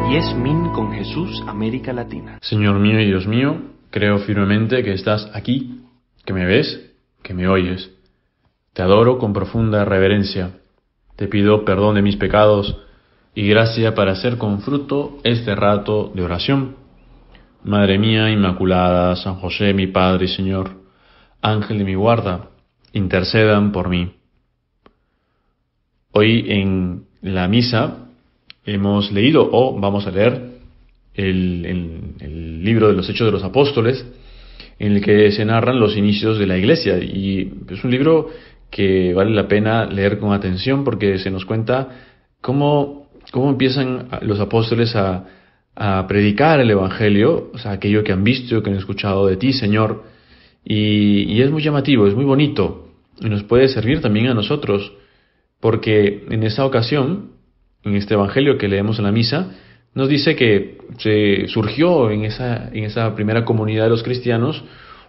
10.000 con Jesús, América Latina. Señor mío y Dios mío, creo firmemente que estás aquí, que me ves, que me oyes. Te adoro con profunda reverencia. Te pido perdón de mis pecados y gracia para hacer con fruto este rato de oración. Madre mía Inmaculada, San José, mi Padre y Señor, Ángel de mi guarda, intercedan por mí. Hoy en la misa hemos leído o vamos a leer el libro de los Hechos de los Apóstoles, en el que se narran los inicios de la Iglesia, y es un libro que vale la pena leer con atención porque se nos cuenta cómo empiezan los apóstoles a predicar el Evangelio, o sea, aquello que han visto, que han escuchado de ti, Señor, y es muy llamativo, es muy bonito, y nos puede servir también a nosotros, porque en esa ocasión, en este Evangelio que leemos en la misa, nos dice que se surgió en esa primera comunidad de los cristianos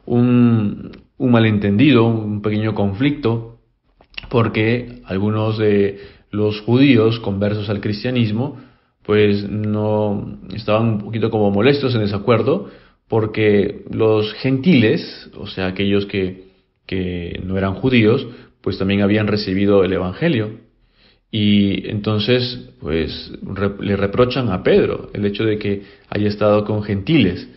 un malentendido, un pequeño conflicto, porque algunos de los judíos conversos al cristianismo pues no estaban un poquito como molestos, en desacuerdo, porque los gentiles, o sea, aquellos que no eran judíos, pues también habían recibido el Evangelio. Y entonces, pues, le reprochan a Pedro el hecho de que haya estado con gentiles,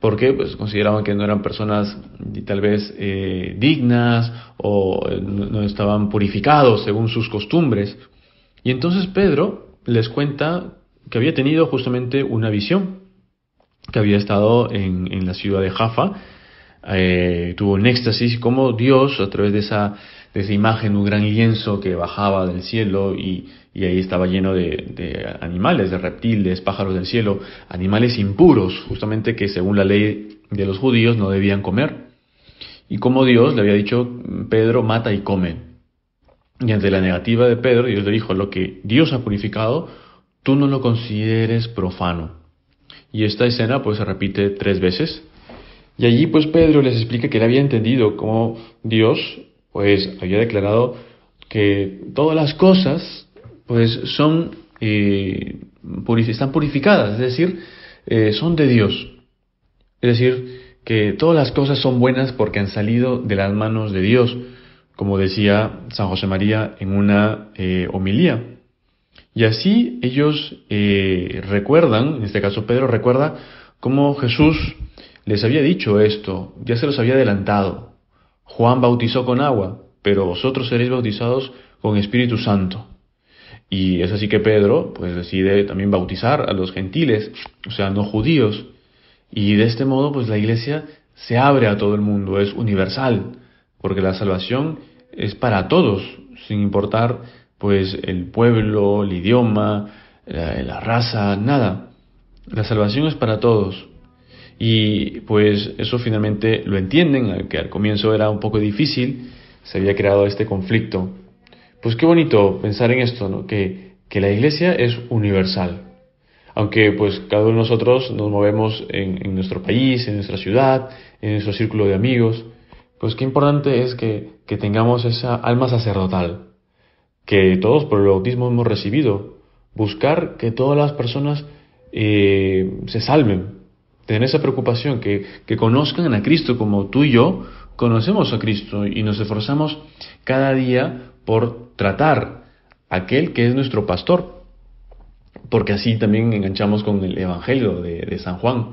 porque pues consideraban que no eran personas tal vez dignas o no estaban purificados según sus costumbres. Y entonces Pedro les cuenta que había tenido justamente una visión, que había estado en la ciudad de Jaffa, tuvo un éxtasis, como Dios, a través de esa imagen, un gran lienzo que bajaba del cielo y ahí estaba lleno de animales, de reptiles, pájaros del cielo, animales impuros, justamente que según la ley de los judíos no debían comer. Y como Dios le había dicho, Pedro, mata y come. Y ante la negativa de Pedro, Dios le dijo, lo que Dios ha purificado, tú no lo consideres profano. Y esta escena pues se repite 3 veces. Y allí pues Pedro les explica que él había entendido cómo Dios pues había declarado que todas las cosas pues están purificadas, es decir, son de Dios. Es decir, que todas las cosas son buenas porque han salido de las manos de Dios, como decía San José María en una homilía. Y así ellos recuerdan, en este caso Pedro recuerda cómo Jesús les había dicho esto, ya se los había adelantado. Juan bautizó con agua, pero vosotros seréis bautizados con Espíritu Santo. Y es así que Pedro pues decide también bautizar a los gentiles, o sea, no judíos. Y de este modo pues la Iglesia se abre a todo el mundo, es universal, porque la salvación es para todos, sin importar pues el pueblo, el idioma, la raza, nada. La salvación es para todos. Y pues eso finalmente lo entienden, que al comienzo era un poco difícil, se había creado este conflicto. Pues qué bonito pensar en esto, ¿no? Que la Iglesia es universal. Aunque pues cada uno de nosotros nos movemos en nuestro país, en nuestra ciudad, en nuestro círculo de amigos, pues qué importante es que tengamos esa alma sacerdotal, que todos por el bautismo hemos recibido, buscar que todas las personas se salven, tener esa preocupación, que conozcan a Cristo como tú y yo conocemos a Cristo y nos esforzamos cada día por tratar a aquel que es nuestro pastor, porque así también enganchamos con el Evangelio de San Juan,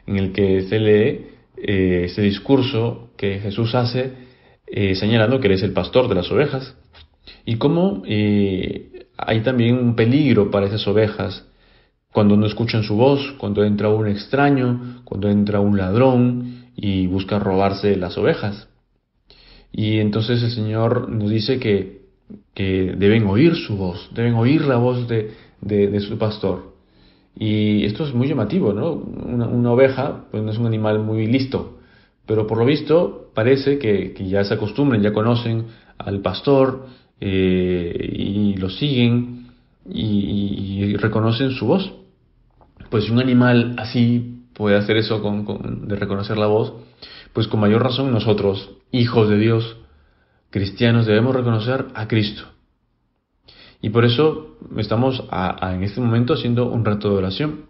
en el que se lee ese discurso que Jesús hace señalando que eres el pastor de las ovejas, y cómo hay también un peligro para esas ovejas cuando no escuchan su voz, cuando entra un extraño, cuando entra un ladrón y busca robarse las ovejas. Y entonces el Señor nos dice que deben oír su voz, deben oír la voz de su pastor. Y esto es muy llamativo, ¿no? Una oveja pues no es un animal muy listo, pero por lo visto parece que ya se acostumbran, ya conocen al pastor y lo siguen y reconocen su voz. Pues si un animal así puede hacer eso de reconocer la voz, pues con mayor razón nosotros, hijos de Dios, cristianos, debemos reconocer a Cristo. Y por eso estamos en este momento haciendo un rato de oración.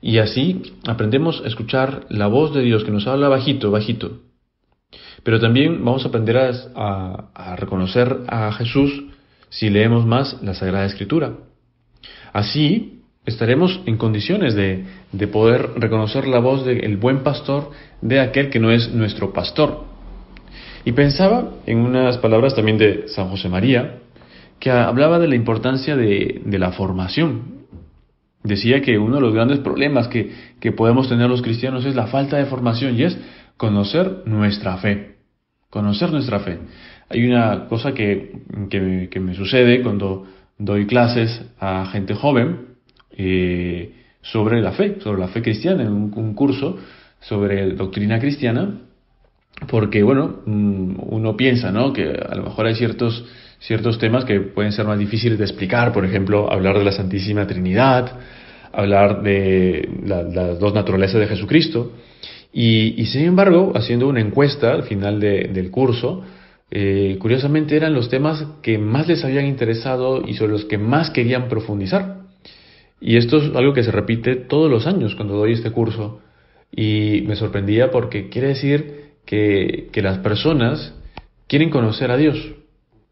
Y así aprendemos a escuchar la voz de Dios que nos habla bajito, bajito. Pero también vamos a aprender a reconocer a Jesús si leemos más la Sagrada Escritura. Así estaremos en condiciones de poder reconocer la voz del buen pastor de aquel que no es nuestro pastor. Y pensaba en unas palabras también de San José María, que hablaba de la importancia de la formación. Decía que uno de los grandes problemas que podemos tener los cristianos es la falta de formación, y es conocer nuestra fe. Conocer nuestra fe. Hay una cosa que me sucede cuando doy clases a gente joven sobre la fe cristiana, en un curso sobre doctrina cristiana, porque uno piensa, ¿no?, que a lo mejor hay ciertos temas que pueden ser más difíciles de explicar. Por ejemplo, hablar de la Santísima Trinidad, hablar de las dos naturalezas de Jesucristo. Y sin embargo, haciendo una encuesta al final del curso, curiosamente eran los temas que más les habían interesado y sobre los que más querían profundizar. Y esto es algo que se repite todos los años cuando doy este curso. Y me sorprendía porque quiere decir que las personas quieren conocer a Dios,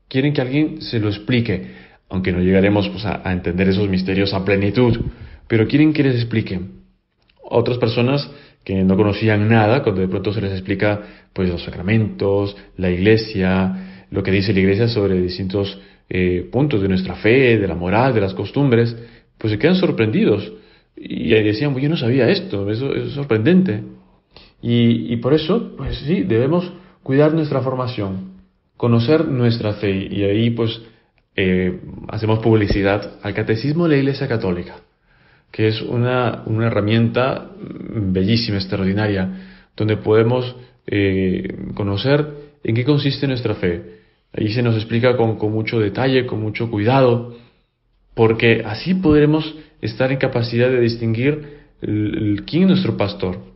quieren que alguien se lo explique, aunque no llegaremos a entender esos misterios a plenitud, pero quieren que les expliquen. Otras personas que no conocían nada, cuando de pronto se les explica pues los sacramentos, la Iglesia, lo que dice la Iglesia sobre distintos puntos de nuestra fe, de la moral, de las costumbres, pues se quedan sorprendidos y decían, yo no sabía esto, eso es sorprendente. Y por eso, pues sí, debemos cuidar nuestra formación, conocer nuestra fe, y ahí pues hacemos publicidad al Catecismo de la Iglesia Católica, que es una herramienta bellísima, extraordinaria, donde podemos conocer en qué consiste nuestra fe. Ahí se nos explica con mucho detalle, con mucho cuidado, porque así podremos estar en capacidad de distinguir quién es nuestro pastor.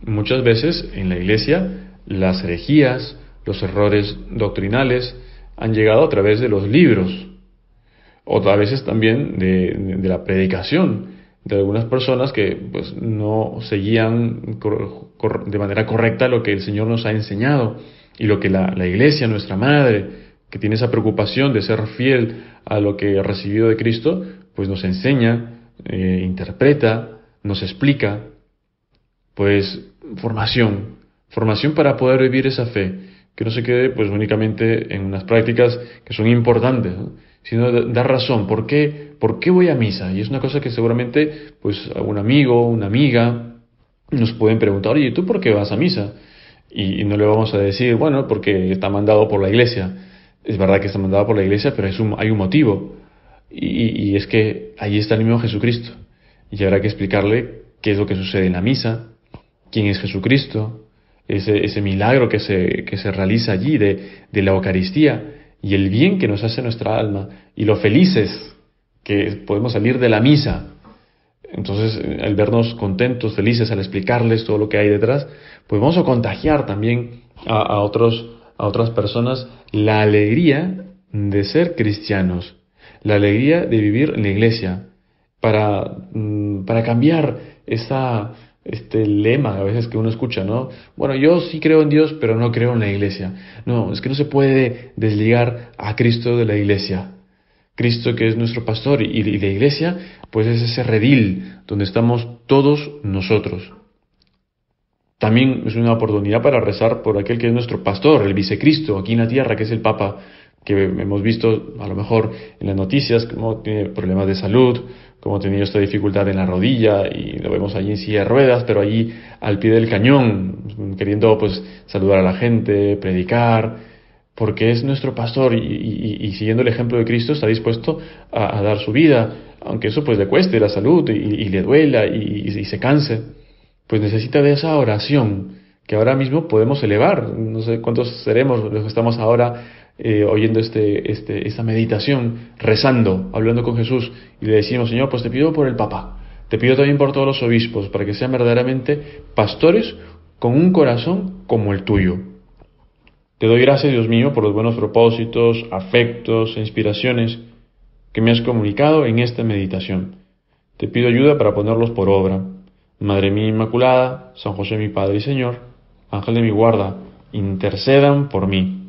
Muchas veces en la Iglesia las herejías, los errores doctrinales han llegado a través de los libros, otras veces también de la predicación de algunas personas que pues no seguían de manera correcta lo que el Señor nos ha enseñado, y lo que la Iglesia, nuestra Madre, que tiene esa preocupación de ser fiel a lo que ha recibido de Cristo, pues nos enseña, interpreta, nos explica. Pues formación para poder vivir esa fe, que no se quede pues únicamente en unas prácticas que son importantes, ¿no?, sino dar razón. ¿Por qué voy a misa? Y es una cosa que seguramente pues algún amigo, una amiga nos pueden preguntar, oye, ¿tú por qué vas a misa? Y no le vamos a decir, porque está mandado por la Iglesia. Es verdad que está mandado por la Iglesia, pero hay un motivo, y es que ahí está el mismo Jesucristo, y habrá que explicarle qué es lo que sucede en la misa, quién es Jesucristo, ese milagro que se realiza allí de la Eucaristía, y el bien que nos hace nuestra alma, y lo felices que podemos salir de la misa. Entonces, al vernos contentos, felices, al explicarles todo lo que hay detrás, pues vamos a contagiar también a otras personas la alegría de ser cristianos, la alegría de vivir en la Iglesia, para cambiar este lema a veces que uno escucha, ¿no? Yo sí creo en Dios, pero no creo en la Iglesia. No, es que no se puede desligar a Cristo de la Iglesia. Cristo, que es nuestro pastor, y la Iglesia pues es ese redil donde estamos todos nosotros. También es una oportunidad para rezar por aquel que es nuestro pastor, el vicecristo aquí en la tierra, que es el Papa, que hemos visto a lo mejor en las noticias cómo tiene problemas de salud, cómo ha tenido esta dificultad en la rodilla, y lo vemos allí en silla de ruedas, pero allí al pie del cañón, queriendo pues saludar a la gente, predicar, porque es nuestro pastor, y siguiendo el ejemplo de Cristo está dispuesto a dar su vida, aunque eso pues le cueste la salud y le duela y se canse. Pues necesita de esa oración que ahora mismo podemos elevar. No sé cuántos seremos los que estamos ahora oyendo esta meditación, rezando, hablando con Jesús, y le decimos, Señor, pues te pido por el Papa, te pido también por todos los obispos, para que sean verdaderamente pastores con un corazón como el tuyo. Te doy gracias, Dios mío, por los buenos propósitos, afectos e inspiraciones que me has comunicado en esta meditación. Te pido ayuda para ponerlos por obra. Madre mía Inmaculada, San José mi Padre y Señor, Ángel de mi guarda, intercedan por mí.